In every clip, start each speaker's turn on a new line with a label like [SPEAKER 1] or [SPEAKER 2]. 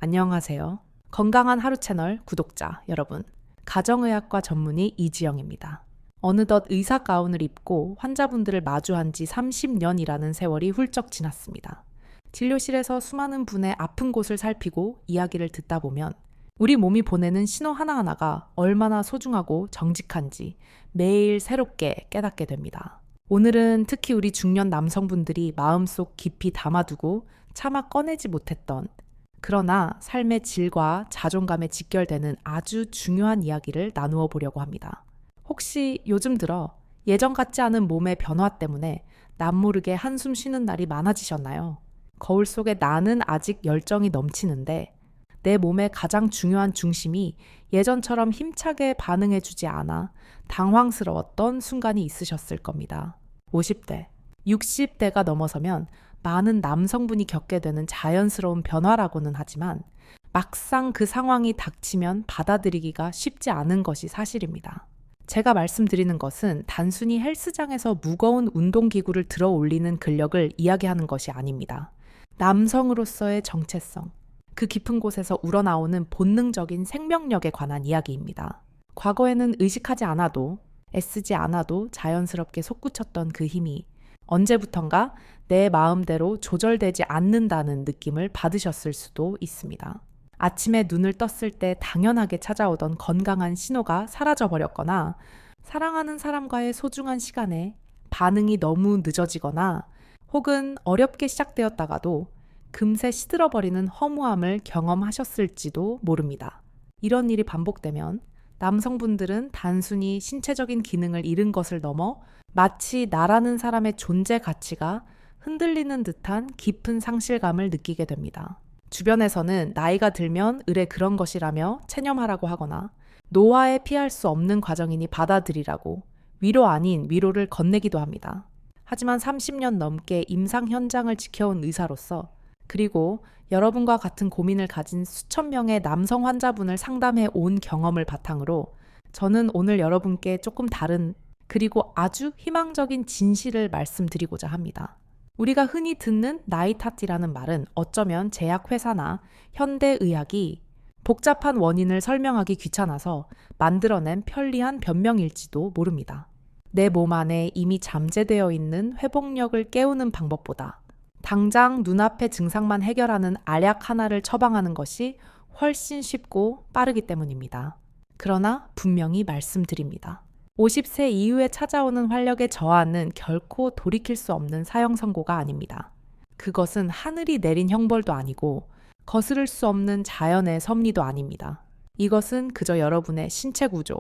[SPEAKER 1] 안녕하세요. 건강한 하루 채널 구독자 여러분. 가정의학과 전문의 이지영입니다. 어느덧 의사 가운을 입고 환자분들을 마주한 지 30년이라는 세월이 훌쩍 지났습니다. 진료실에서 수많은 분의 아픈 곳을 살피고 이야기를 듣다 보면 우리 몸이 보내는 신호 하나하나가 얼마나 소중하고 정직한지 매일 새롭게 깨닫게 됩니다. 오늘은 특히 우리 중년 남성분들이 마음속 깊이 담아두고 차마 꺼내지 못했던 그러나 삶의 질과 자존감에 직결되는 아주 중요한 이야기를 나누어 보려고 합니다. 혹시 요즘 들어 예전 같지 않은 몸의 변화 때문에 남모르게 한숨 쉬는 날이 많아지셨나요? 거울 속에 나는 아직 열정이 넘치는데 내 몸의 가장 중요한 중심이 예전처럼 힘차게 반응해주지 않아 당황스러웠던 순간이 있으셨을 겁니다. 50대, 60대가 넘어서면 많은 남성분이 겪게 되는 자연스러운 변화라고는 하지만 막상 그 상황이 닥치면 받아들이기가 쉽지 않은 것이 사실입니다. 제가 말씀드리는 것은 단순히 헬스장에서 무거운 운동기구를 들어 올리는 근력을 이야기하는 것이 아닙니다. 남성으로서의 정체성, 그 깊은 곳에서 우러나오는 본능적인 생명력에 관한 이야기입니다. 과거에는 의식하지 않아도, 애쓰지 않아도 자연스럽게 솟구쳤던 그 힘이 언제부턴가 내 마음대로 조절되지 않는다는 느낌을 받으셨을 수도 있습니다. 아침에 눈을 떴을 때 당연하게 찾아오던 건강한 신호가 사라져버렸거나 사랑하는 사람과의 소중한 시간에 반응이 너무 늦어지거나 혹은 어렵게 시작되었다가도 금세 시들어버리는 허무함을 경험하셨을지도 모릅니다. 이런 일이 반복되면 남성분들은 단순히 신체적인 기능을 잃은 것을 넘어 마치 나라는 사람의 존재 가치가 흔들리는 듯한 깊은 상실감을 느끼게 됩니다. 주변에서는 나이가 들면 의례 그런 것이라며 체념하라고 하거나 노화에 피할 수 없는 과정이니 받아들이라고 위로 아닌 위로를 건네기도 합니다. 하지만 30년 넘게 임상 현장을 지켜온 의사로서 그리고 여러분과 같은 고민을 가진 수천 명의 남성 환자분을 상담해 온 경험을 바탕으로 저는 오늘 여러분께 조금 다른 그리고 아주 희망적인 진실을 말씀드리고자 합니다. 우리가 흔히 듣는 나이 탓이라는 말은 어쩌면 제약회사나 현대의학이 복잡한 원인을 설명하기 귀찮아서 만들어낸 편리한 변명일지도 모릅니다. 내 몸 안에 이미 잠재되어 있는 회복력을 깨우는 방법보다 당장 눈앞의 증상만 해결하는 알약 하나를 처방하는 것이 훨씬 쉽고 빠르기 때문입니다. 그러나 분명히 말씀드립니다. 50세 이후에 찾아오는 활력의 저하는 결코 돌이킬 수 없는 사형 선고가 아닙니다. 그것은 하늘이 내린 형벌도 아니고 거스를 수 없는 자연의 섭리도 아닙니다. 이것은 그저 여러분의 신체 구조,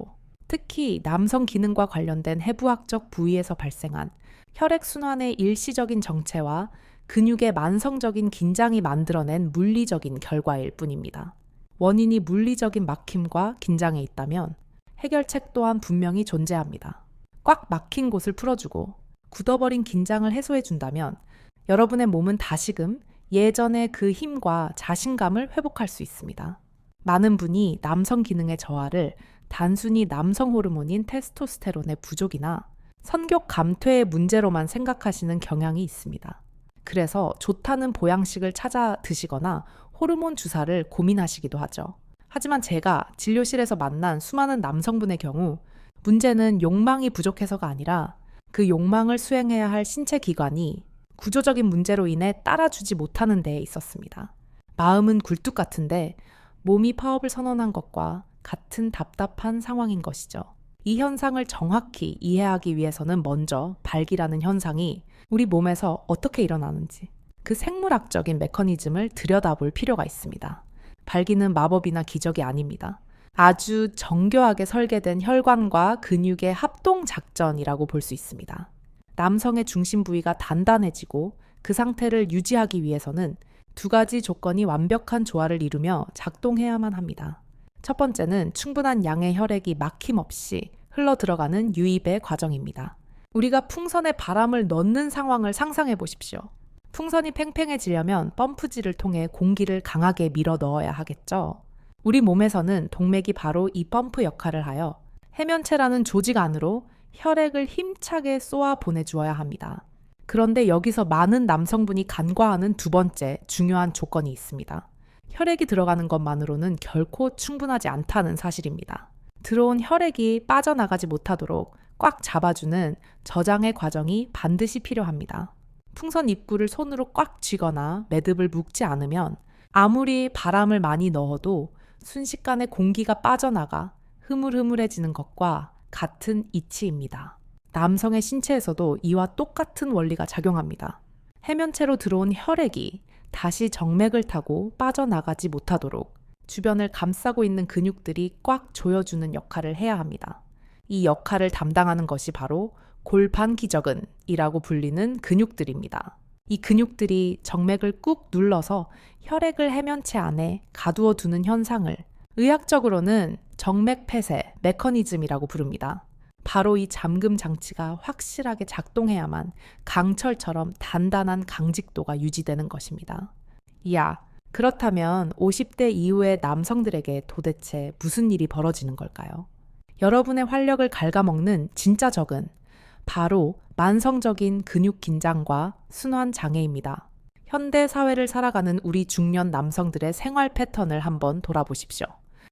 [SPEAKER 1] 특히 남성 기능과 관련된 해부학적 부위에서 발생한 혈액순환의 일시적인 정체와 근육의 만성적인 긴장이 만들어낸 물리적인 결과일 뿐입니다. 원인이 물리적인 막힘과 긴장에 있다면 해결책 또한 분명히 존재합니다. 꽉 막힌 곳을 풀어주고 굳어버린 긴장을 해소해준다면 여러분의 몸은 다시금 예전의 그 힘과 자신감을 회복할 수 있습니다. 많은 분이 남성 기능의 저하를 단순히 남성 호르몬인 테스토스테론의 부족이나 성욕 감퇴의 문제로만 생각하시는 경향이 있습니다. 그래서 좋다는 보양식을 찾아 드시거나 호르몬 주사를 고민하시기도 하죠. 하지만 제가 진료실에서 만난 수많은 남성분의 경우 문제는 욕망이 부족해서가 아니라 그 욕망을 수행해야 할 신체 기관이 구조적인 문제로 인해 따라주지 못하는 데에 있었습니다. 마음은 굴뚝 같은데 몸이 파업을 선언한 것과 같은 답답한 상황인 것이죠. 이 현상을 정확히 이해하기 위해서는 먼저 발기라는 현상이 우리 몸에서 어떻게 일어나는지 그 생물학적인 메커니즘을 들여다볼 필요가 있습니다. 발기는 마법이나 기적이 아닙니다. 아주 정교하게 설계된 혈관과 근육의 합동 작전이라고 볼 수 있습니다. 남성의 중심 부위가 단단해지고 그 상태를 유지하기 위해서는 두 가지 조건이 완벽한 조화를 이루며 작동해야만 합니다. 첫 번째는 충분한 양의 혈액이 막힘없이 흘러 들어가는 유입의 과정입니다. 우리가 풍선에 바람을 넣는 상황을 상상해 보십시오. 풍선이 팽팽해지려면 펌프질을 통해 공기를 강하게 밀어 넣어야 하겠죠. 우리 몸에서는 동맥이 바로 이 펌프 역할을 하여 해면체라는 조직 안으로 혈액을 힘차게 쏘아 보내주어야 합니다. 그런데 여기서 많은 남성분이 간과하는 두 번째 중요한 조건이 있습니다. 혈액이 들어가는 것만으로는 결코 충분하지 않다는 사실입니다. 들어온 혈액이 빠져나가지 못하도록 꽉 잡아주는 저장의 과정이 반드시 필요합니다. 풍선 입구를 손으로 꽉 쥐거나 매듭을 묶지 않으면 아무리 바람을 많이 넣어도 순식간에 공기가 빠져나가 흐물흐물해지는 것과 같은 이치입니다. 남성의 신체에서도 이와 똑같은 원리가 작용합니다. 해면체로 들어온 혈액이 다시 정맥을 타고 빠져나가지 못하도록 주변을 감싸고 있는 근육들이 꽉 조여주는 역할을 해야 합니다. 이 역할을 담당하는 것이 바로 골반기저근이라고 불리는 근육들입니다. 이 근육들이 정맥을 꾹 눌러서 혈액을 해면체 안에 가두어 두는 현상을 의학적으로는 정맥 폐쇄 메커니즘이라고 부릅니다. 바로 이 잠금 장치가 확실하게 작동해야만 강철처럼 단단한 강직도가 유지되는 것입니다. 이야, 그렇다면 50대 이후의 남성들에게 도대체 무슨 일이 벌어지는 걸까요? 여러분의 활력을 갉아먹는 진짜 적은 바로 만성적인 근육 긴장과 순환 장애입니다. 현대 사회를 살아가는 우리 중년 남성들의 생활 패턴을 한번 돌아보십시오.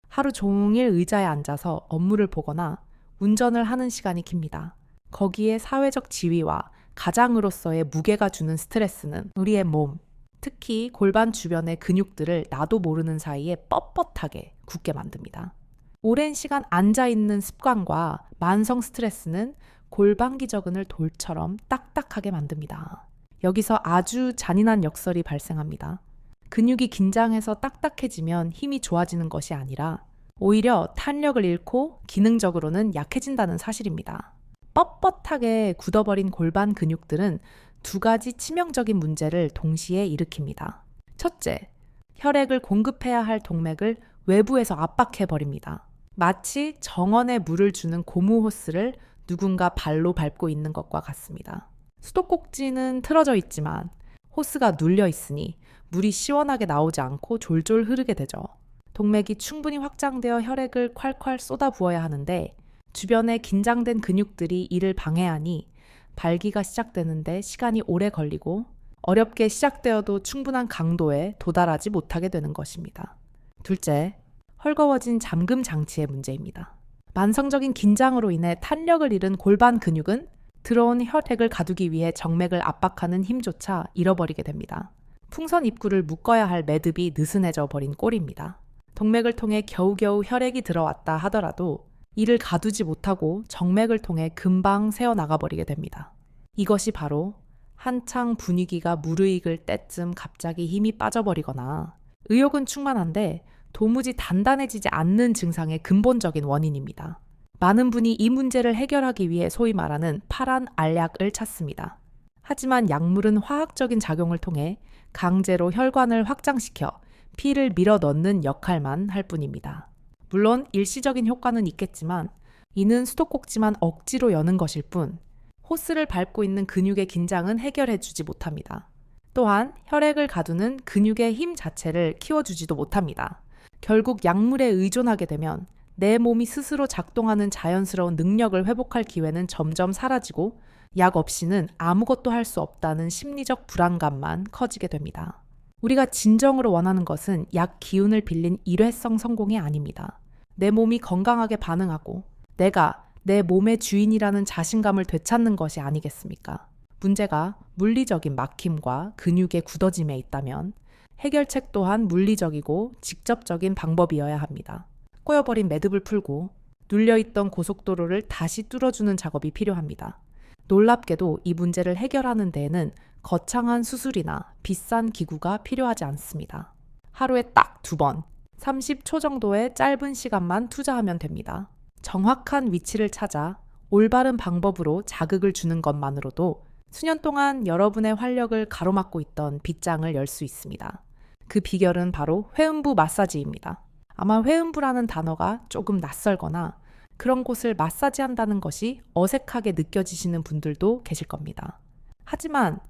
[SPEAKER 1] 하루 종일 의자에 앉아서 업무를 보거나 운전을 하는 시간이 깁니다. 거기에 사회적 지위와 가장으로서의 무게가 주는 스트레스는 우리의 몸, 특히 골반 주변의 근육들을 나도 모르는 사이에 뻣뻣하게 굳게 만듭니다. 오랜 시간 앉아있는 습관과 만성 스트레스는 골반기저근을 돌처럼 딱딱하게 만듭니다. 여기서 아주 잔인한 역설이 발생합니다. 근육이 긴장해서 딱딱해지면 힘이 좋아지는 것이 아니라 오히려 탄력을 잃고 기능적으로는 약해진다는 사실입니다. 뻣뻣하게 굳어버린 골반 근육들은 두 가지 치명적인 문제를 동시에 일으킵니다. 첫째, 혈액을 공급해야 할 동맥을 외부에서 압박해버립니다. 마치 정원에 물을 주는 고무 호스를 누군가 발로 밟고 있는 것과 같습니다. 수도꼭지는 틀어져 있지만 호스가 눌려 있으니 물이 시원하게 나오지 않고 졸졸 흐르게 되죠. 동맥이 충분히 확장되어 혈액을 콸콸 쏟아 부어야 하는데 주변에 긴장된 근육들이 이를 방해하니 발기가 시작되는데 시간이 오래 걸리고 어렵게 시작되어도 충분한 강도에 도달하지 못하게 되는 것입니다. 둘째, 헐거워진 잠금 장치의 문제입니다. 만성적인 긴장으로 인해 탄력을 잃은 골반 근육은 들어온 혈액을 가두기 위해 정맥을 압박하는 힘조차 잃어버리게 됩니다. 풍선 입구를 묶어야 할 매듭이 느슨해져 버린 꼴입니다. 동맥을 통해 겨우겨우 혈액이 들어왔다 하더라도 이를 가두지 못하고 정맥을 통해 금방 새어나가 버리게 됩니다. 이것이 바로 한창 분위기가 무르익을 때쯤 갑자기 힘이 빠져버리거나 의욕은 충만한데 도무지 단단해지지 않는 증상의 근본적인 원인입니다. 많은 분이 이 문제를 해결하기 위해 소위 말하는 파란 알약을 찾습니다. 하지만 약물은 화학적인 작용을 통해 강제로 혈관을 확장시켜 피를 밀어 넣는 역할만 할 뿐입니다. 물론 일시적인 효과는 있겠지만 이는 수도꼭지만 억지로 여는 것일 뿐 호스를 밟고 있는 근육의 긴장은 해결해주지 못합니다. 또한 혈액을 가두는 근육의 힘 자체를 키워주지도 못합니다. 결국 약물에 의존하게 되면 내 몸이 스스로 작동하는 자연스러운 능력을 회복할 기회는 점점 사라지고 약 없이는 아무것도 할 수 없다는 심리적 불안감만 커지게 됩니다. 우리가 진정으로 원하는 것은 약 기운을 빌린 일회성 성공이 아닙니다. 내 몸이 건강하게 반응하고 내가 내 몸의 주인이라는 자신감을 되찾는 것이 아니겠습니까? 문제가 물리적인 막힘과 근육의 굳어짐에 있다면 해결책 또한 물리적이고 직접적인 방법이어야 합니다. 꼬여버린 매듭을 풀고 눌려있던 고속도로를 다시 뚫어주는 작업이 필요합니다. 놀랍게도 이 문제를 해결하는 데에는 거창한 수술이나 비싼 기구가 필요하지 않습니다. 하루에 딱 2번, 30초 정도의 짧은 시간만 투자하면 됩니다. 정확한 위치를 찾아 올바른 방법으로 자극을 주는 것만으로도 수년 동안 여러분의 활력을 가로막고 있던 빗장을 열 수 있습니다. 그 비결은 바로 회음부 마사지입니다. 아마 회음부라는 단어가 조금 낯설거나 그런 곳을 마사지한다는 것이 어색하게 느껴지시는 분들도 계실 겁니다. 하지만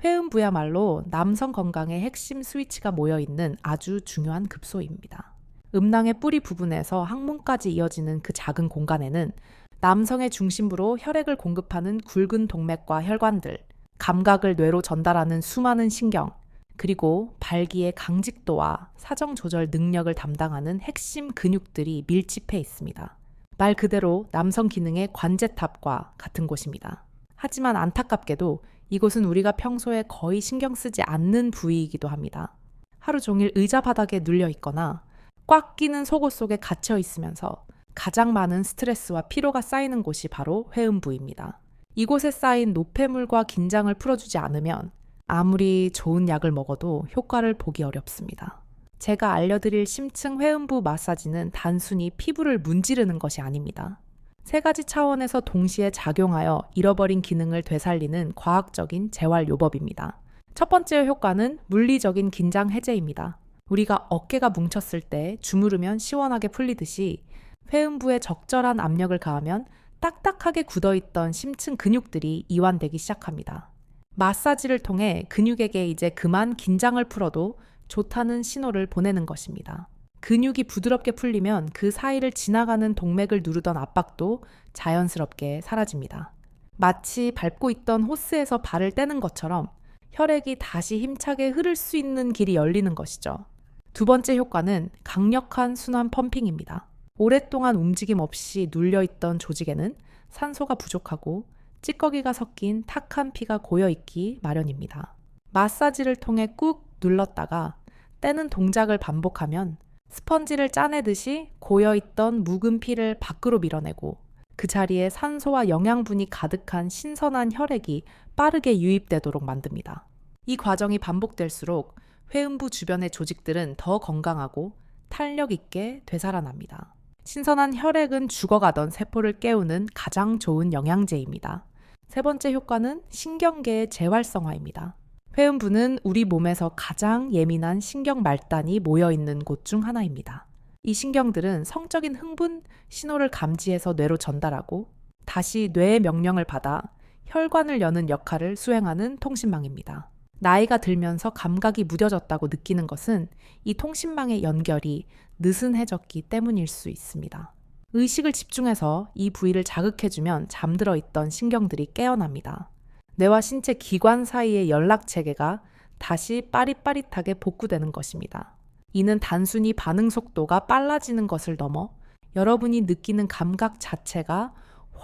[SPEAKER 1] 회음부야말로 남성 건강의 핵심 스위치가 모여있는 아주 중요한 급소입니다. 음낭의 뿌리 부분에서 항문까지 이어지는 그 작은 공간에는 남성의 중심부로 혈액을 공급하는 굵은 동맥과 혈관들, 감각을 뇌로 전달하는 수많은 신경, 그리고 발기의 강직도와 사정 조절 능력을 담당하는 핵심 근육들이 밀집해 있습니다. 말 그대로 남성 기능의 관제탑과 같은 곳입니다. 하지만 안타깝게도 이곳은 우리가 평소에 거의 신경 쓰지 않는 부위이기도 합니다. 하루 종일 의자 바닥에 눌려 있거나 꽉 끼는 속옷 속에 갇혀 있으면서 가장 많은 스트레스와 피로가 쌓이는 곳이 바로 회음부입니다. 이곳에 쌓인 노폐물과 긴장을 풀어주지 않으면 아무리 좋은 약을 먹어도 효과를 보기 어렵습니다. 제가 알려드릴 심층 회음부 마사지는 단순히 피부를 문지르는 것이 아닙니다. 세 가지 차원에서 동시에 작용하여 잃어버린 기능을 되살리는 과학적인 재활요법입니다. 첫 번째 효과는 물리적인 긴장 해제입니다. 우리가 어깨가 뭉쳤을 때 주무르면 시원하게 풀리듯이 회음부에 적절한 압력을 가하면 딱딱하게 굳어있던 심층 근육들이 이완되기 시작합니다. 마사지를 통해 근육에게 이제 그만 긴장을 풀어도 좋다는 신호를 보내는 것입니다. 근육이 부드럽게 풀리면 그 사이를 지나가는 동맥을 누르던 압박도 자연스럽게 사라집니다. 마치 밟고 있던 호스에서 발을 떼는 것처럼 혈액이 다시 힘차게 흐를 수 있는 길이 열리는 것이죠. 두 번째 효과는 강력한 순환 펌핑입니다. 오랫동안 움직임 없이 눌려있던 조직에는 산소가 부족하고 찌꺼기가 섞인 탁한 피가 고여있기 마련입니다. 마사지를 통해 꾹 눌렀다가 떼는 동작을 반복하면 스펀지를 짜내듯이 고여있던 묵은 피를 밖으로 밀어내고 그 자리에 산소와 영양분이 가득한 신선한 혈액이 빠르게 유입되도록 만듭니다. 이 과정이 반복될수록 회음부 주변의 조직들은 더 건강하고 탄력 있게 되살아납니다. 신선한 혈액은 죽어가던 세포를 깨우는 가장 좋은 영양제입니다. 세 번째 효과는 신경계의 재활성화입니다. 회음부는 우리 몸에서 가장 예민한 신경 말단이 모여있는 곳 중 하나입니다. 이 신경들은 성적인 흥분 신호를 감지해서 뇌로 전달하고 다시 뇌의 명령을 받아 혈관을 여는 역할을 수행하는 통신망입니다. 나이가 들면서 감각이 무뎌졌다고 느끼는 것은 이 통신망의 연결이 느슨해졌기 때문일 수 있습니다. 의식을 집중해서 이 부위를 자극해주면 잠들어 있던 신경들이 깨어납니다. 뇌와 신체 기관 사이의 연락 체계가 다시 빠릿빠릿하게 복구되는 것입니다. 이는 단순히 반응 속도가 빨라지는 것을 넘어 여러분이 느끼는 감각 자체가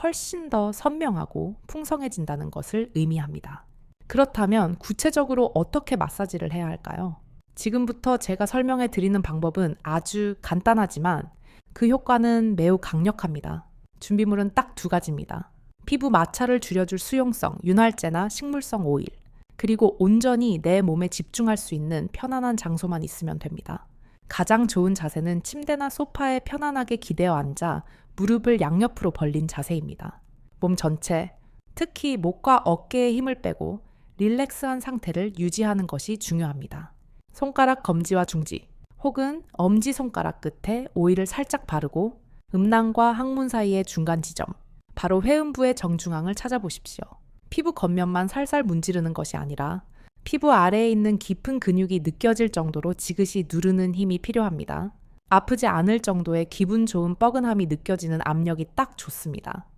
[SPEAKER 1] 훨씬 더 선명하고 풍성해진다는 것을 의미합니다. 그렇다면 구체적으로 어떻게 마사지를 해야 할까요? 지금부터 제가 설명해 드리는 방법은 아주 간단하지만 그 효과는 매우 강력합니다. 준비물은 딱 두 가지입니다. 피부 마찰을 줄여줄 수용성, 윤활제나 식물성 오일, 그리고 온전히 내 몸에 집중할 수 있는 편안한 장소만 있으면 됩니다. 가장 좋은 자세는 침대나 소파에 편안하게 기대어 앉아 무릎을 양옆으로 벌린 자세입니다. 몸 전체, 특히 목과 어깨에 힘을 빼고 릴렉스한 상태를 유지하는 것이 중요합니다. 손가락 검지와 중지, 혹은 엄지손가락 끝에 오일을 살짝 바르고 음낭과 항문 사이의 중간 지점, 바로 회음부의 정중앙을 찾아보십시오. 피부 겉면만 살살 문지르는 것이 아니라 피부 아래에 있는 깊은 근육이 느껴질 정도로 지그시 누르는 힘이 필요합니다. 아프지 않을 정도의 기분 좋은 뻐근함이 느껴지는 압력이 딱 좋습니다.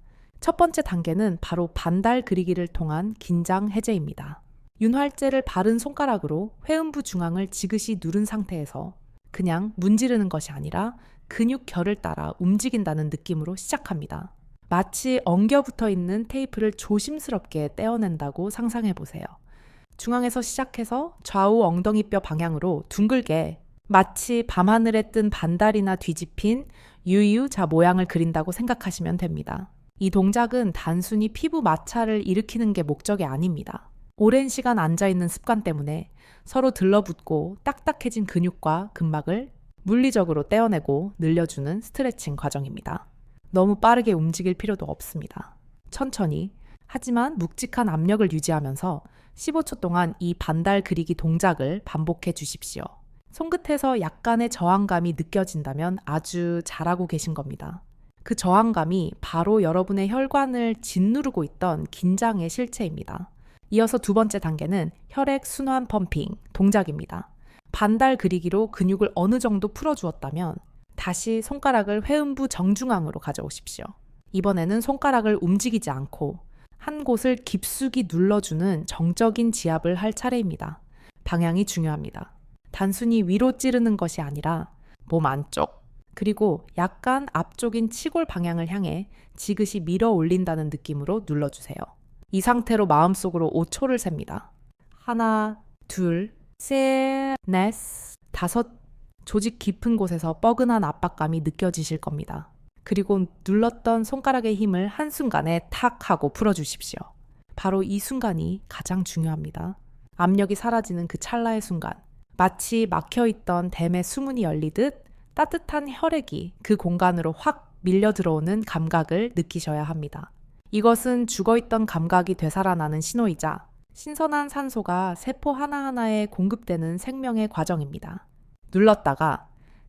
[SPEAKER 1] 첫 번째 단계는 바로 반달 그리기를 통한 긴장 해제입니다. 윤활제를 바른 손가락으로 회음부 중앙을 지그시 누른 상태에서 그냥 문지르는 것이 아니라 근육결을 따라 움직인다는 느낌으로 시작합니다. 마치 엉겨붙어 있는 테이프를 조심스럽게 떼어낸다고 상상해 보세요. 중앙에서 시작해서 좌우 엉덩이뼈 방향으로 둥글게 마치 밤하늘에 뜬 반달이나 뒤집힌 유유자 모양을 그린다고 생각하시면 됩니다. 이 동작은 단순히 피부 마찰을 일으키는 게 목적이 아닙니다. 오랜 시간 앉아있는 습관 때문에 서로 들러붙고 딱딱해진 근육과 근막을 물리적으로 떼어내고 늘려주는 스트레칭 과정입니다. 너무 빠르게 움직일 필요도 없습니다. 천천히, 하지만 묵직한 압력을 유지하면서 15초 동안 이 반달 그리기 동작을 반복해 주십시오. 손끝에서 약간의 저항감이 느껴진다면 아주 잘하고 계신 겁니다. 그 저항감이 바로 여러분의 혈관을 짓누르고 있던 긴장의 실체입니다. 이어서 두 번째 단계는 혈액 순환 펌핑 동작입니다. 반달 그리기로 근육을 어느 정도 풀어주었다면 다시 손가락을 회음부 정중앙으로 가져오십시오. 이번에는 손가락을 움직이지 않고 한 곳을 깊숙이 눌러주는 정적인 지압을 할 차례입니다. 방향이 중요합니다. 단순히 위로 찌르는 것이 아니라 몸 안쪽, 그리고 약간 앞쪽인 치골 방향을 향해 지그시 밀어 올린다는 느낌으로 눌러주세요. 이 상태로 마음속으로 5초를 셉니다. 하나, 둘, 셋, 넷, 다섯. 조직 깊은 곳에서 뻐근한 압박감이 느껴지실 겁니다. 그리고 눌렀던 손가락의 힘을 한순간에 탁 하고 풀어주십시오. 바로 이 순간이 가장 중요합니다. 압력이 사라지는 그 찰나의 순간, 마치 막혀있던 댐의 수문이 열리듯 따뜻한 혈액이 그 공간으로 확 밀려 들어오는 감각을 느끼셔야 합니다. 이것은 죽어있던 감각이 되살아나는 신호이자 신선한 산소가 세포 하나하나에 공급되는 생명의 과정입니다. 눌렀다가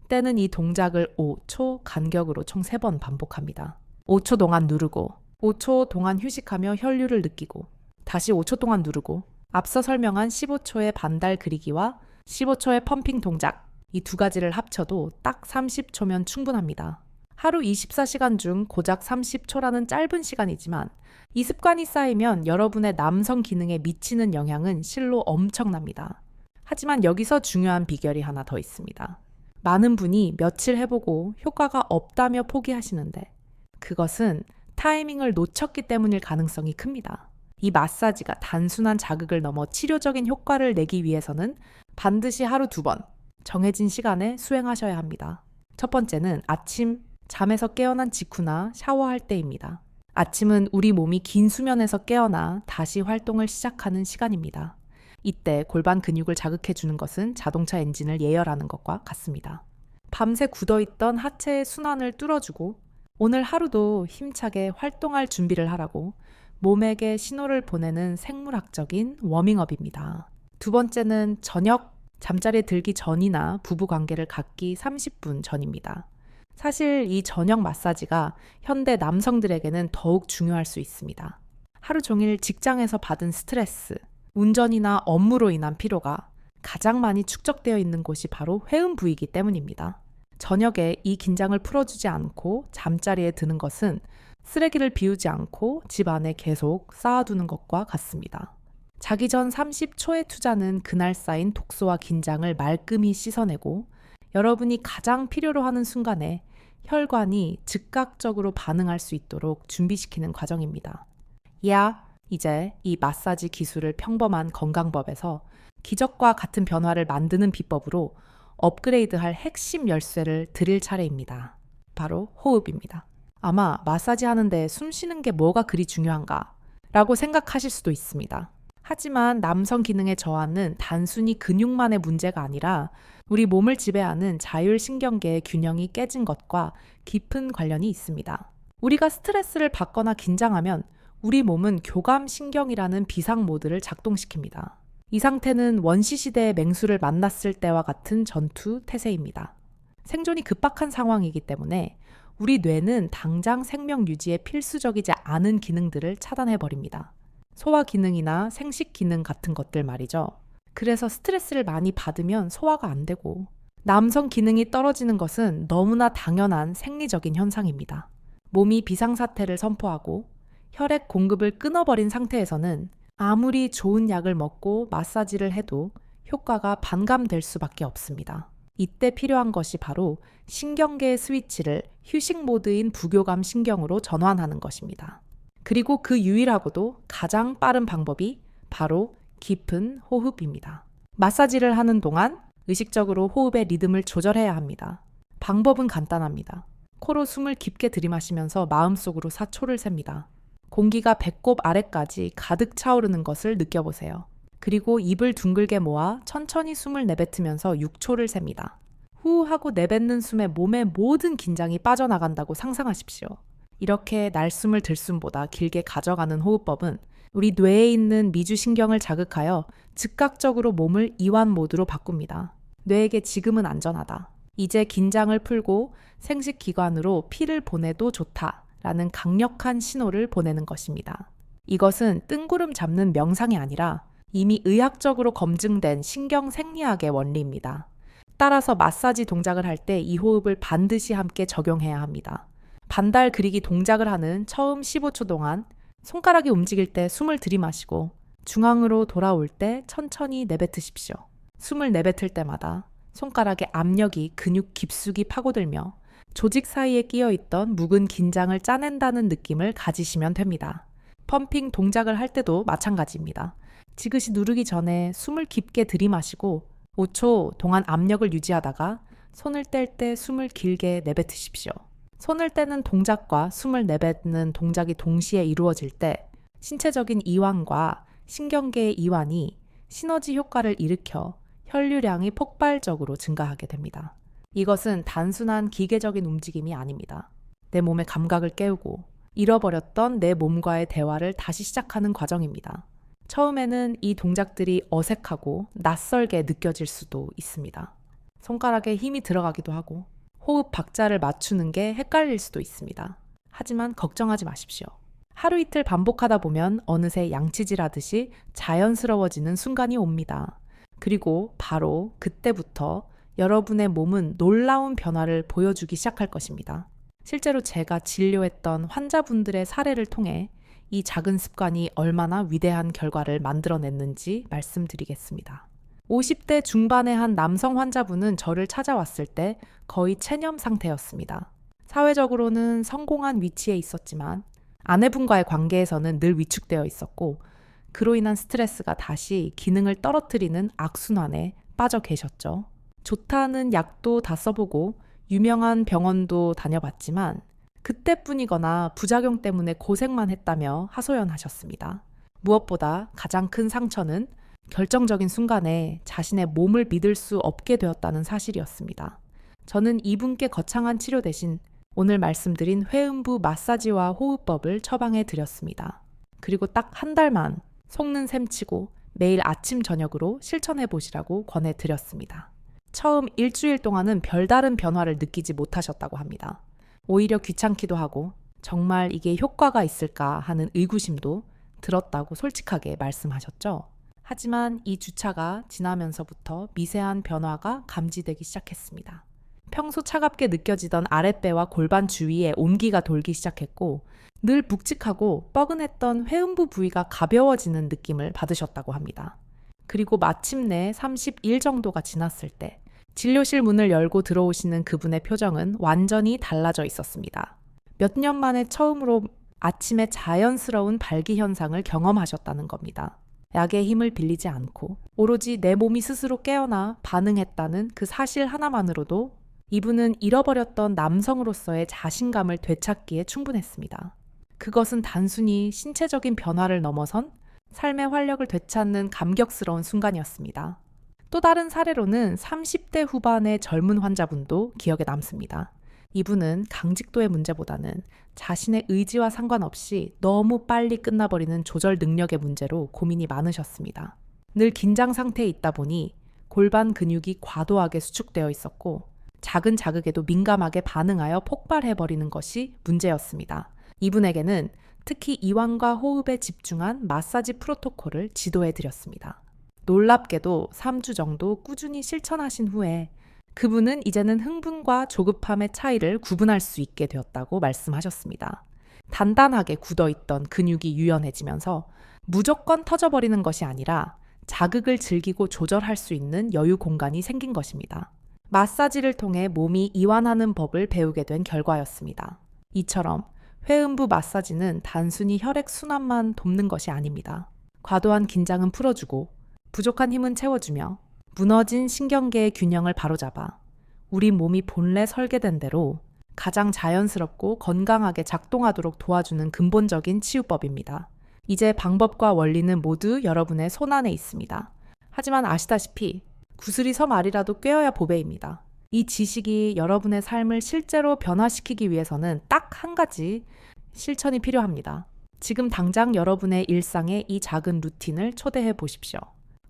[SPEAKER 1] 때는 이 동작을 5초 간격으로 총 3번 반복합니다. 5초 동안 누르고 5초 동안 휴식하며 혈류를 느끼고 다시 5초 동안 누르고 앞서 설명한 15초의 반달 그리기와 15초의 펌핑 동작, 이 두 가지를 합쳐도 딱 30초면 충분합니다. 하루 24시간 중 고작 30초라는 짧은 시간이지만 이 습관이 쌓이면 여러분의 남성 기능에 미치는 영향은 실로 엄청납니다. 하지만 여기서 중요한 비결이 하나 더 있습니다. 많은 분이 며칠 해보고 효과가 없다며 포기하시는데 그것은 타이밍을 놓쳤기 때문일 가능성이 큽니다. 이 마사지가 단순한 자극을 넘어 치료적인 효과를 내기 위해서는 반드시 하루 2번 정해진 시간에 수행하셔야 합니다. 첫 번째는 아침 잠에서 깨어난 직후나 샤워할 때입니다. 아침은 우리 몸이 긴 수면에서 깨어나 다시 활동을 시작하는 시간입니다. 이때 골반 근육을 자극해주는 것은 자동차 엔진을 예열하는 것과 같습니다. 밤새 굳어있던 하체의 순환을 뚫어주고 오늘 하루도 힘차게 활동할 준비를 하라고 몸에게 신호를 보내는 생물학적인 워밍업입니다. 두 번째는 저녁 잠자리에 들기 전이나 부부관계를 갖기 30분 전입니다. 사실 이 저녁 마사지가 현대 남성들에게는 더욱 중요할 수 있습니다. 하루 종일 직장에서 받은 스트레스, 운전이나 업무로 인한 피로가 가장 많이 축적되어 있는 곳이 바로 회음 부위이기 때문입니다. 저녁에 이 긴장을 풀어주지 않고 잠자리에 드는 것은 쓰레기를 비우지 않고 집 안에 계속 쌓아두는 것과 같습니다. 자기 전 30초의 투자는 그날 쌓인 독소와 긴장을 말끔히 씻어내고 여러분이 가장 필요로 하는 순간에 혈관이 즉각적으로 반응할 수 있도록 준비시키는 과정입니다. 이제 이 마사지 기술을 평범한 건강법에서 기적과 같은 변화를 만드는 비법으로 업그레이드할 핵심 열쇠를 드릴 차례입니다. 바로 호흡입니다. 아마 마사지 하는데 숨 쉬는 게 뭐가 그리 중요한가? 라고 생각하실 수도 있습니다. 하지만 남성 기능의 저하는 단순히 근육만의 문제가 아니라 우리 몸을 지배하는 자율신경계의 균형이 깨진 것과 깊은 관련이 있습니다. 우리가 스트레스를 받거나 긴장하면 우리 몸은 교감신경이라는 비상 모드를 작동시킵니다. 이 상태는 원시시대의 맹수를 만났을 때와 같은 전투 태세입니다. 생존이 급박한 상황이기 때문에 우리 뇌는 당장 생명 유지에 필수적이지 않은 기능들을 차단해버립니다. 소화 기능이나 생식 기능 같은 것들 말이죠. 그래서 스트레스를 많이 받으면 소화가 안 되고 남성 기능이 떨어지는 것은 너무나 당연한 생리적인 현상입니다. 몸이 비상사태를 선포하고 혈액 공급을 끊어버린 상태에서는 아무리 좋은 약을 먹고 마사지를 해도 효과가 반감될 수밖에 없습니다. 이때 필요한 것이 바로 신경계의 스위치를 휴식 모드인 부교감 신경으로 전환하는 것입니다. 그리고 그 유일하고도 가장 빠른 방법이 바로 깊은 호흡입니다. 마사지를 하는 동안 의식적으로 호흡의 리듬을 조절해야 합니다. 방법은 간단합니다. 코로 숨을 깊게 들이마시면서 마음속으로 4초를 셉니다. 공기가 배꼽 아래까지 가득 차오르는 것을 느껴보세요. 그리고 입을 둥글게 모아 천천히 숨을 내뱉으면서 6초를 셉니다. 후 하고 내뱉는 숨에 몸의 모든 긴장이 빠져나간다고 상상하십시오. 이렇게 날숨을 들숨보다 길게 가져가는 호흡법은 우리 뇌에 있는 미주신경을 자극하여 즉각적으로 몸을 이완 모드로 바꿉니다. 뇌에게 지금은 안전하다. 이제 긴장을 풀고 생식기관으로 피를 보내도 좋다. 라는 강력한 신호를 보내는 것입니다. 이것은 뜬구름 잡는 명상이 아니라 이미 의학적으로 검증된 신경 생리학의 원리입니다. 따라서 마사지 동작을 할 때 이 호흡을 반드시 함께 적용해야 합니다. 반달 그리기 동작을 하는 처음 15초 동안 손가락이 움직일 때 숨을 들이마시고 중앙으로 돌아올 때 천천히 내뱉으십시오. 숨을 내뱉을 때마다 손가락에 압력이 근육 깊숙이 파고들며 조직 사이에 끼어있던 묵은 긴장을 짜낸다는 느낌을 가지시면 됩니다. 펌핑 동작을 할 때도 마찬가지입니다. 지그시 누르기 전에 숨을 깊게 들이마시고 5초 동안 압력을 유지하다가 손을 뗄 때 숨을 길게 내뱉으십시오. 손을 떼는 동작과 숨을 내뱉는 동작이 동시에 이루어질 때 신체적인 이완과 신경계의 이완이 시너지 효과를 일으켜 혈류량이 폭발적으로 증가하게 됩니다. 이것은 단순한 기계적인 움직임이 아닙니다. 내 몸의 감각을 깨우고 잃어버렸던 내 몸과의 대화를 다시 시작하는 과정입니다. 처음에는 이 동작들이 어색하고 낯설게 느껴질 수도 있습니다. 손가락에 힘이 들어가기도 하고 호흡 박자를 맞추는 게 헷갈릴 수도 있습니다. 하지만 걱정하지 마십시오. 하루 이틀 반복하다 보면 어느새 양치질하듯이 자연스러워지는 순간이 옵니다. 그리고 바로 그때부터 여러분의 몸은 놀라운 변화를 보여주기 시작할 것입니다. 실제로 제가 진료했던 환자분들의 사례를 통해 이 작은 습관이 얼마나 위대한 결과를 만들어냈는지 말씀드리겠습니다. 50대 중반의 한 남성 환자분은 저를 찾아왔을 때 거의 체념 상태였습니다. 사회적으로는 성공한 위치에 있었지만 아내분과의 관계에서는 늘 위축되어 있었고 그로 인한 스트레스가 다시 기능을 떨어뜨리는 악순환에 빠져 계셨죠. 좋다는 약도 다 써보고 유명한 병원도 다녀봤지만 그때뿐이거나 부작용 때문에 고생만 했다며 하소연하셨습니다. 무엇보다 가장 큰 상처는 결정적인 순간에 자신의 몸을 믿을 수 없게 되었다는 사실이었습니다. 저는 이분께 거창한 치료 대신 오늘 말씀드린 회음부 마사지와 호흡법을 처방해 드렸습니다. 그리고 딱 한 달만 속는 셈치고 매일 아침 저녁으로 실천해 보시라고 권해 드렸습니다. 처음 일주일 동안은 별다른 변화를 느끼지 못하셨다고 합니다. 오히려 귀찮기도 하고 정말 이게 효과가 있을까 하는 의구심도 들었다고 솔직하게 말씀하셨죠. 하지만 이 주차가 지나면서부터 미세한 변화가 감지되기 시작했습니다. 평소 차갑게 느껴지던 아랫배와 골반 주위에 온기가 돌기 시작했고 늘 묵직하고 뻐근했던 회음부 부위가 가벼워지는 느낌을 받으셨다고 합니다. 그리고 마침내 30일 정도가 지났을 때 진료실 문을 열고 들어오시는 그분의 표정은 완전히 달라져 있었습니다. 몇 년 만에 처음으로 아침에 자연스러운 발기 현상을 경험하셨다는 겁니다. 약의 힘을 빌리지 않고 오로지 내 몸이 스스로 깨어나 반응했다는 그 사실 하나만으로도 이분은 잃어버렸던 남성으로서의 자신감을 되찾기에 충분했습니다. 그것은 단순히 신체적인 변화를 넘어선 삶의 활력을 되찾는 감격스러운 순간이었습니다. 또 다른 사례로는 30대 후반의 젊은 환자분도 기억에 남습니다. 이분은 강직도의 문제보다는 자신의 의지와 상관없이 너무 빨리 끝나버리는 조절 능력의 문제로 고민이 많으셨습니다. 늘 긴장 상태에 있다 보니 골반 근육이 과도하게 수축되어 있었고 작은 자극에도 민감하게 반응하여 폭발해버리는 것이 문제였습니다. 이분에게는 특히 이완과 호흡에 집중한 마사지 프로토콜을 지도해드렸습니다. 놀랍게도 3주 정도 꾸준히 실천하신 후에 그분은 이제는 흥분과 조급함의 차이를 구분할 수 있게 되었다고 말씀하셨습니다. 단단하게 굳어있던 근육이 유연해지면서 무조건 터져버리는 것이 아니라 자극을 즐기고 조절할 수 있는 여유 공간이 생긴 것입니다. 마사지를 통해 몸이 이완하는 법을 배우게 된 결과였습니다. 이처럼 회음부 마사지는 단순히 혈액 순환만 돕는 것이 아닙니다. 과도한 긴장은 풀어주고 부족한 힘은 채워주며 무너진 신경계의 균형을 바로잡아 우리 몸이 본래 설계된 대로 가장 자연스럽고 건강하게 작동하도록 도와주는 근본적인 치유법입니다. 이제 방법과 원리는 모두 여러분의 손안에 있습니다. 하지만 아시다시피 구슬이 섬 알이라도 꿰어야 보배입니다. 이 지식이 여러분의 삶을 실제로 변화시키기 위해서는 딱 한 가지 실천이 필요합니다. 지금 당장 여러분의 일상에 이 작은 루틴을 초대해 보십시오.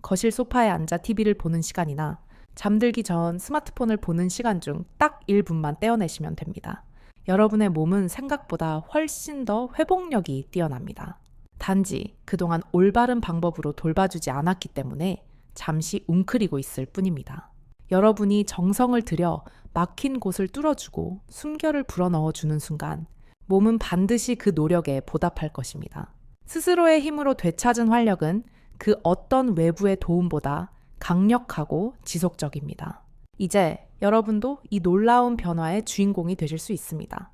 [SPEAKER 1] 거실 소파에 앉아 TV를 보는 시간이나 잠들기 전 스마트폰을 보는 시간 중 딱 1분만 떼어내시면 됩니다. 여러분의 몸은 생각보다 훨씬 더 회복력이 뛰어납니다. 단지 그동안 올바른 방법으로 돌봐주지 않았기 때문에 잠시 웅크리고 있을 뿐입니다. 여러분이 정성을 들여 막힌 곳을 뚫어주고 숨결을 불어넣어주는 순간 몸은 반드시 그 노력에 보답할 것입니다. 스스로의 힘으로 되찾은 활력은 그 어떤 외부의 도움보다 강력하고 지속적입니다. 이제 여러분도 이 놀라운 변화의 주인공이 되실 수 있습니다.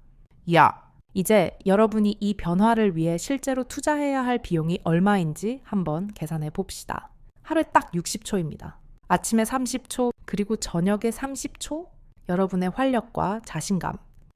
[SPEAKER 1] 이제 여러분이 이 변화를 위해 실제로 투자해야 할 비용이 얼마인지 한번 계산해 봅시다. 하루에 딱 60초입니다. 아침에 30초, 그리고 저녁에 30초, 여러분의 활력과 자신감,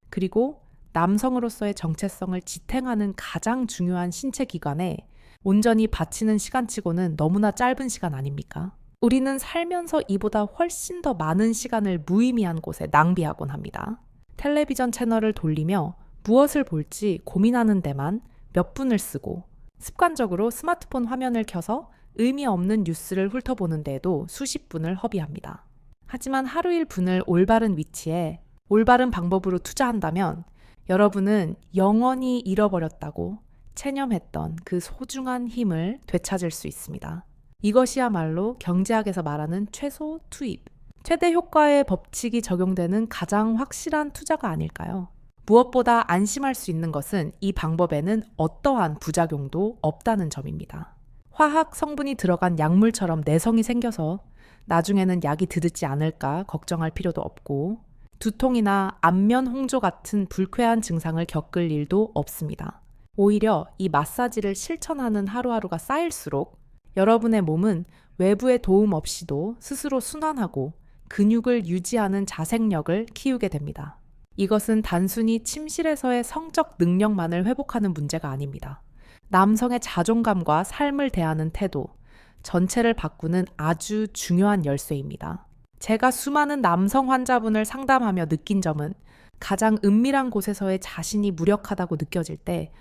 [SPEAKER 1] 그리고 남성으로서의 정체성을 지탱하는 가장 중요한 신체 기관에 온전히 바치는 시간치고는 너무나 짧은 시간 아닙니까? 우리는 살면서 이보다 훨씬 더 많은 시간을 무의미한 곳에 낭비하곤 합니다. 텔레비전 채널을 돌리며 무엇을 볼지 고민하는 데만 몇 분을 쓰고 습관적으로 스마트폰 화면을 켜서 의미 없는 뉴스를 훑어보는 데에도 수십 분을 허비합니다. 하지만 하루 일분을 올바른 위치에 올바른 방법으로 투자한다면 여러분은 영원히 잃어버렸다고 체념했던 그 소중한 힘을 되찾을 수 있습니다. 이것이야말로 경제학에서 말하는 최소 투입, 최대 효과의 법칙이 적용되는 가장 확실한 투자가 아닐까요? 무엇보다 안심할 수 있는 것은 이 방법에는 어떠한 부작용도 없다는 점입니다. 화학 성분이 들어간 약물처럼 내성이 생겨서 나중에는 약이 드듣지 않을까 걱정할 필요도 없고 두통이나 안면 홍조 같은 불쾌한 증상을 겪을 일도 없습니다. 오히려 이 마사지를 실천하는 하루하루가 쌓일수록 여러분의 몸은 외부의 도움 없이도 스스로 순환하고 근육을 유지하는 자생력을 키우게 됩니다. 이것은 단순히 침실에서의 성적 능력만을 회복하는 문제가 아닙니다. 남성의 자존감과 삶을 대하는 태도, 전체를 바꾸는 아주 중요한 열쇠입니다. 제가 수많은 남성 환자분을 상담하며 느낀 점은 가장 은밀한 곳에서의 자신이 무력하다고 느껴질 때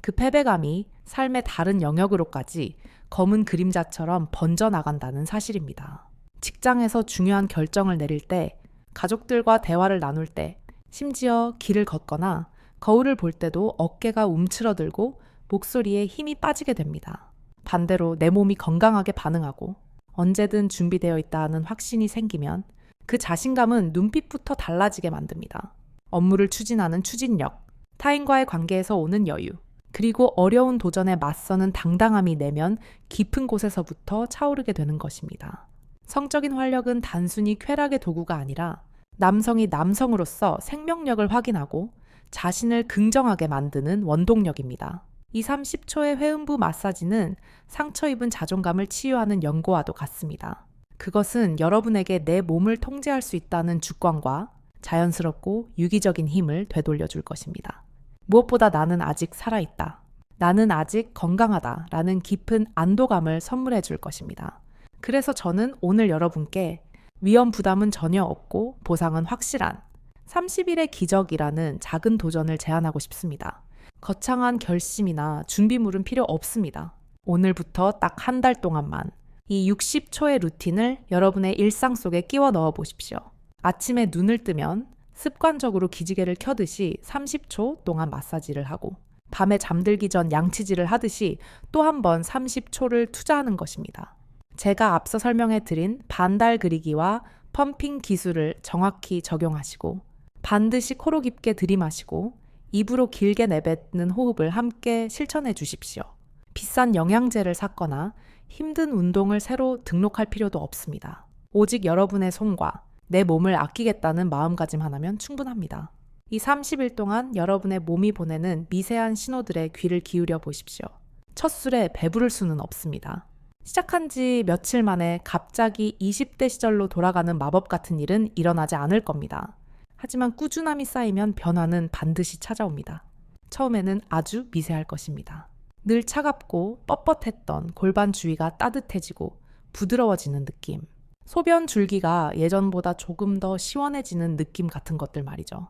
[SPEAKER 1] 그 패배감이 삶의 다른 영역으로까지 검은 그림자처럼 번져나간다는 사실입니다. 직장에서 중요한 결정을 내릴 때, 가족들과 대화를 나눌 때, 심지어 길을 걷거나 거울을 볼 때도 어깨가 움츠러들고 목소리에 힘이 빠지게 됩니다. 반대로 내 몸이 건강하게 반응하고 언제든 준비되어 있다는 확신이 생기면 그 자신감은 눈빛부터 달라지게 만듭니다. 업무를 추진하는 추진력, 타인과의 관계에서 오는 여유, 그리고 어려운 도전에 맞서는 당당함이 내면 깊은 곳에서부터 차오르게 되는 것입니다. 성적인 활력은 단순히 쾌락의 도구가 아니라 남성이 남성으로서 생명력을 확인하고 자신을 긍정하게 만드는 원동력입니다. 이 30초의 회음부 마사지는 상처 입은 자존감을 치유하는 연고와도 같습니다. 그것은 여러분에게 내 몸을 통제할 수 있다는 주권과 자연스럽고 유기적인 힘을 되돌려줄 것입니다. 무엇보다 나는 아직 살아있다. 나는 아직 건강하다. 라는 깊은 안도감을 선물해 줄 것입니다. 그래서 저는 오늘 여러분께 위험 부담은 전혀 없고 보상은 확실한 30일의 기적이라는 작은 도전을 제안하고 싶습니다. 거창한 결심이나 준비물은 필요 없습니다. 오늘부터 딱 한 달 동안만 이 60초의 루틴을 여러분의 일상 속에 끼워 넣어 보십시오. 아침에 눈을 뜨면 습관적으로 기지개를 켜듯이 30초 동안 마사지를 하고 밤에 잠들기 전 양치질을 하듯이 또 한 번 30초를 투자하는 것입니다. 제가 앞서 설명해 드린 반달 그리기와 펌핑 기술을 정확히 적용하시고 반드시 코로 깊게 들이마시고 입으로 길게 내뱉는 호흡을 함께 실천해 주십시오. 비싼 영양제를 샀거나 힘든 운동을 새로 등록할 필요도 없습니다. 오직 여러분의 손과 내 몸을 아끼겠다는 마음가짐 하나면 충분합니다. 이 30일 동안 여러분의 몸이 보내는 미세한 신호들에 귀를 기울여 보십시오. 첫 술에 배부를 수는 없습니다. 시작한 지 며칠 만에 갑자기 20대 시절로 돌아가는 마법 같은 일은 일어나지 않을 겁니다. 하지만 꾸준함이 쌓이면 변화는 반드시 찾아옵니다. 처음에는 아주 미세할 것입니다. 늘 차갑고 뻣뻣했던 골반 주위가 따뜻해지고 부드러워지는 느낌. 소변 줄기가 예전보다 조금 더 시원해지는 느낌 같은 것들 말이죠.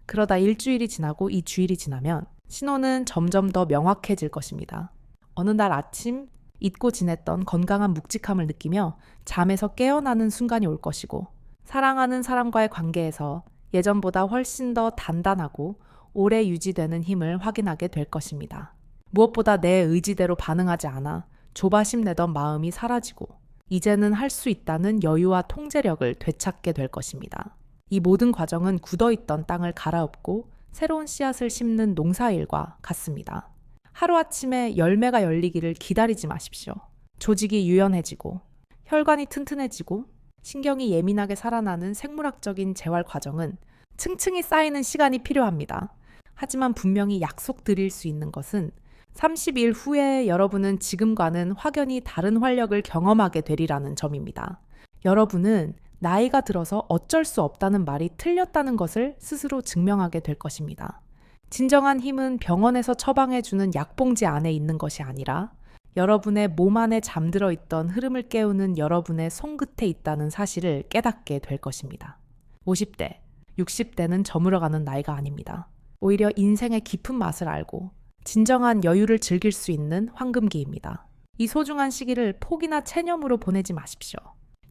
[SPEAKER 1] 그러다 일주일이 지나고 이 주일이 지나면 신호는 점점 더 명확해질 것입니다. 어느 날 아침 잊고 지냈던 건강한 묵직함을 느끼며 잠에서 깨어나는 순간이 올 것이고 사랑하는 사람과의 관계에서 예전보다 훨씬 더 단단하고 오래 유지되는 힘을 확인하게 될 것입니다. 무엇보다 내 의지대로 반응하지 않아 조바심 내던 마음이 사라지고 이제는 할 수 있다는 여유와 통제력을 되찾게 될 것입니다. 이 모든 과정은 굳어있던 땅을 갈아엎고 새로운 씨앗을 심는 농사일과 같습니다. 하루아침에 열매가 열리기를 기다리지 마십시오. 조직이 유연해지고 혈관이 튼튼해지고 신경이 예민하게 살아나는 생물학적인 재활 과정은 층층이 쌓이는 시간이 필요합니다. 하지만 분명히 약속드릴 수 있는 것은 30일 후에 여러분은 지금과는 확연히 다른 활력을 경험하게 되리라는 점입니다. 여러분은 나이가 들어서 어쩔 수 없다는 말이 틀렸다는 것을 스스로 증명하게 될 것입니다. 진정한 힘은 병원에서 처방해주는 약봉지 안에 있는 것이 아니라 여러분의 몸 안에 잠들어 있던 흐름을 깨우는 여러분의 손끝에 있다는 사실을 깨닫게 될 것입니다. 50대, 60대는 저물어가는 나이가 아닙니다. 오히려 인생의 깊은 맛을 알고 진정한 여유를 즐길 수 있는 황금기입니다. 이 소중한 시기를 포기나 체념으로 보내지 마십시오.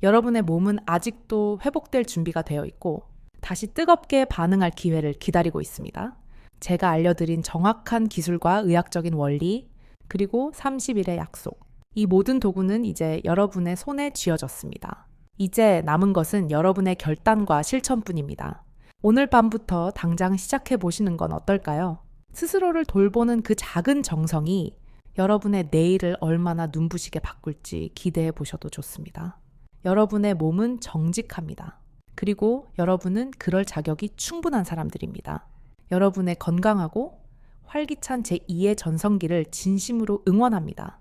[SPEAKER 1] 여러분의 몸은 아직도 회복될 준비가 되어 있고 다시 뜨겁게 반응할 기회를 기다리고 있습니다. 제가 알려드린 정확한 기술과 의학적인 원리, 그리고 30일의 약속. 이 모든 도구는 이제 여러분의 손에 쥐어졌습니다. 이제 남은 것은 여러분의 결단과 실천뿐입니다. 오늘 밤부터 당장 시작해 보시는 건 어떨까요? 스스로를 돌보는 그 작은 정성이 여러분의 내일을 얼마나 눈부시게 바꿀지 기대해 보셔도 좋습니다. 여러분의 몸은 정직합니다. 그리고 여러분은 그럴 자격이 충분한 사람들입니다. 여러분의 건강하고 활기찬 제2의 전성기를 진심으로 응원합니다.